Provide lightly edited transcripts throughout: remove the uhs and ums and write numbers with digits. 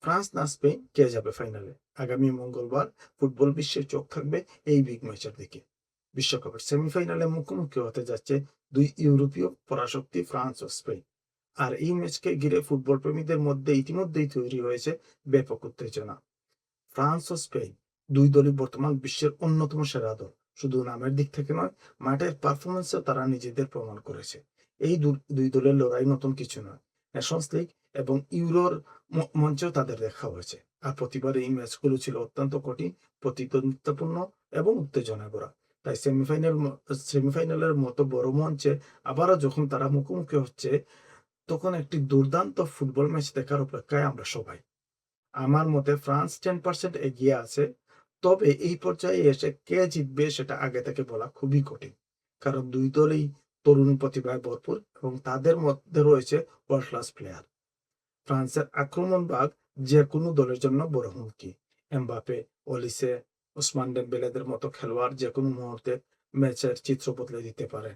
France না Spain, কে যাবে ফাইনালে? আগামী মঙ্গলবার ফুটবল বিশ্বের চোখ থাকবে এই বিগ ম্যাচের দিকে। বিশ্বকাপের সেমিফাইনালে মুখোমুখি হতে যাচ্ছে দুই ইউরোপীয় পরাশক্তি ফ্রান্স ও স্পেন। আর এই ম্যাচকে ঘিরে ফুটবল প্রেমীদের মধ্যে ইতিমধ্যেই তৈরি হয়েছে ব্যাপক উত্তেজনা। ফ্রান্স ও স্পেন দুই দলই বর্তমান বিশ্বের অন্যতম সেরা দল। শুধু নামের দিক থেকে নয়, মাঠের পারফরমেন্সেও তারা নিজেদের প্রমাণ করেছে। এই দুই দলের লড়াই নতুন কিছু নয়। নেশনস লিগ এবং ইউরোর মঞ্চেও তাদের দেখা হয়েছে। আর প্রতিবার এই ম্যাচগুলো ছিল অত্যন্ত কঠিন, প্রতিদ্বন্দ্বিতাপূর্ণ এবং উত্তেজনা ভরা। তাই সেমিফাইনালের মতো বড় মঞ্চে আবারও যখন তারা মুখোমুখি হচ্ছে, তখন একটি দুর্দান্ত ফুটবল ম্যাচ দেখার অপেক্ষায় আমরা সবাই। আমার মতে ফ্রান্স 10% এগিয়ে আছে। তবে এই পর্যায়ে এসে কে জিতবে সেটা আগে থেকে বলা খুবই কঠিন। কারণ দুই দলই তরুণ প্রতিভায় ভরপুর এবং তাদের মধ্যে রয়েছে ওয়ার্ল্ড ক্লাস প্লেয়ার। ফ্রান্সের আক্রমণ ভাগ যেকোনো দলের জন্য বড় হুমকি। এমবাপে, অলিসে, ওসমান ডেম্বেলেদের মতো খেলোয়াড় যেকোনো মুহূর্তে ম্যাচের চিত্র বদলে দিতে পারেন।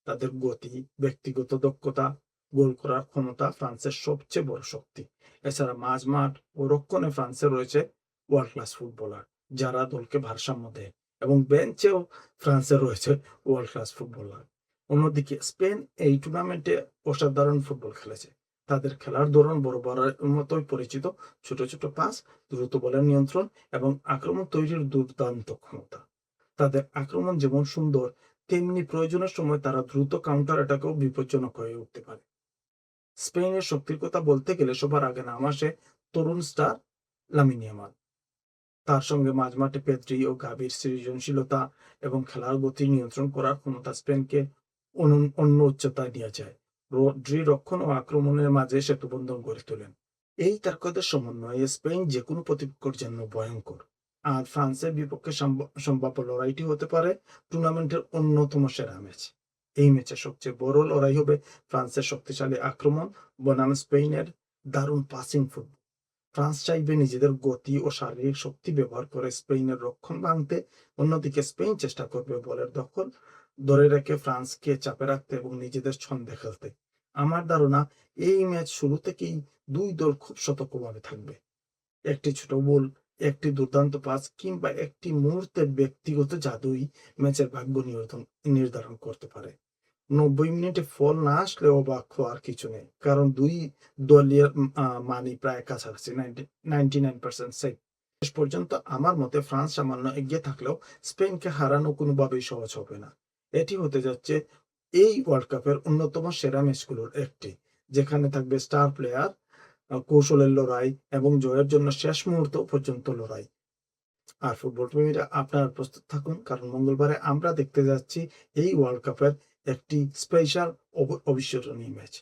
তাদের গতি, ব্যক্তিগত দক্ষতা, গোল করার ক্ষমতা ফ্রান্সের সবচেয়ে বড় শক্তি। এছাড়া মাঝমাঠ ও রক্ষণে ফ্রান্সের রয়েছে ওয়ার্ল্ড ক্লাস ফুটবলার, যারা দলকে ভারসাম্য দেয়, এবং বেঞ্চেও ফ্রান্সের রয়েছে ওয়ার্ল্ড ক্লাস ফুটবলার। অন্যদিকে স্পেন এই টুর্নামেন্টে অসাধারণ ফুটবল খেলেছে। তাদের খেলার ধরন বরাবরের মতোই পরিচিত। ছোট ছোট পাস, দ্রুত বলের নিয়ন্ত্রণ এবং আক্রমণ তৈরির দুর্দান্ত ক্ষমতা। তাদের আক্রমণ যেমন সুন্দর, তেমনি প্রয়োজনের সময় তারা দ্রুত কাউন্টার অ্যাটাকেও বিপজ্জনক হয়ে উঠতে পারে। স্পেনের শক্তির কথা বলতে গেলে সবার আগে নাম আসে তরুণ স্টার লামিন ইয়ামাল। তার সঙ্গে মাঝমাঠে পেদ্রি ও গাভির সৃজনশীলতা এবং খেলার গতি নিয়ন্ত্রণ করার ক্ষমতা স্পেনকে অন্য উচ্চতায় নিয়ে যায়। রড্রি রক্ষণ ও আক্রমণের মাঝে সেতুবন্ধন গড়ে তোলেন। এই তারকাদের সমন্বয়ে স্পেন যেকোনো প্রতিপক্ষের জন্য ভয়ঙ্কর। আর ফ্রান্সের বিপক্ষে সম্ভাব্য লড়াইটি হতে পারে টুর্নামেন্টের অন্যতম সেরা ম্যাচ। এই ম্যাচের সবচেয়ে বড় লড়াই হবে ফ্রান্সের শক্তিশালী আক্রমণ বনাম স্পেনের দারুণ পাসিং ফুটবল। ফ্রান্স চাইবে নিজেদের গতি ও শারীরিক শক্তি ব্যবহার করে স্পেনের রক্ষণ ভাঙতে। অন্যদিকে স্পেন চেষ্টা করবে বলের দখল ধরে রেখে ফ্রান্সকে চাপে রাখতে এবং নিজেদের ছন্দে খেলতে। আমার ধারণা এই ম্যাচ শুরু থেকেই দুই দল খুব সতর্কভাবে থাকবে। একটি ছোট গোল, একটি দুর্দান্ত পাস কিংবা একটি মুহূর্তের ব্যক্তিগত জাদুই ম্যাচের ভাগ্য নির্ধারণ করতে পারে। ৯০ মিনিটে ফল না আসলে অবাক হওয়ার কিছু নেই। কারণ দুই দলীয় মানই প্রায় কাছাকাছি, 99% সেট। শেষ পর্যন্ত আমার মতে ফ্রান্স সামান্য এগিয়ে থাকলেও স্পেনকে হারানো কোনোভাবেই সহজ হবে না। এটি হতে যাচ্ছে এই ওয়ার্ল্ড কাপের অন্যতম সেরা ম্যাচগুলোর একটি, যেখানে থাকবে স্টার প্লেয়ার, কৌশলের লড়াই এবং জয়ের জন্য শেষ মুহূর্ত পর্যন্ত লড়াই। আর ফুটবল প্রেমীরা আপনারা প্রস্তুত থাকুন, কারণ মঙ্গলবারে আমরা দেখতে যাচ্ছি এই ওয়ার্ল্ড কাপের একটি স্পেশাল অবিস্মরণীয় ম্যাচ।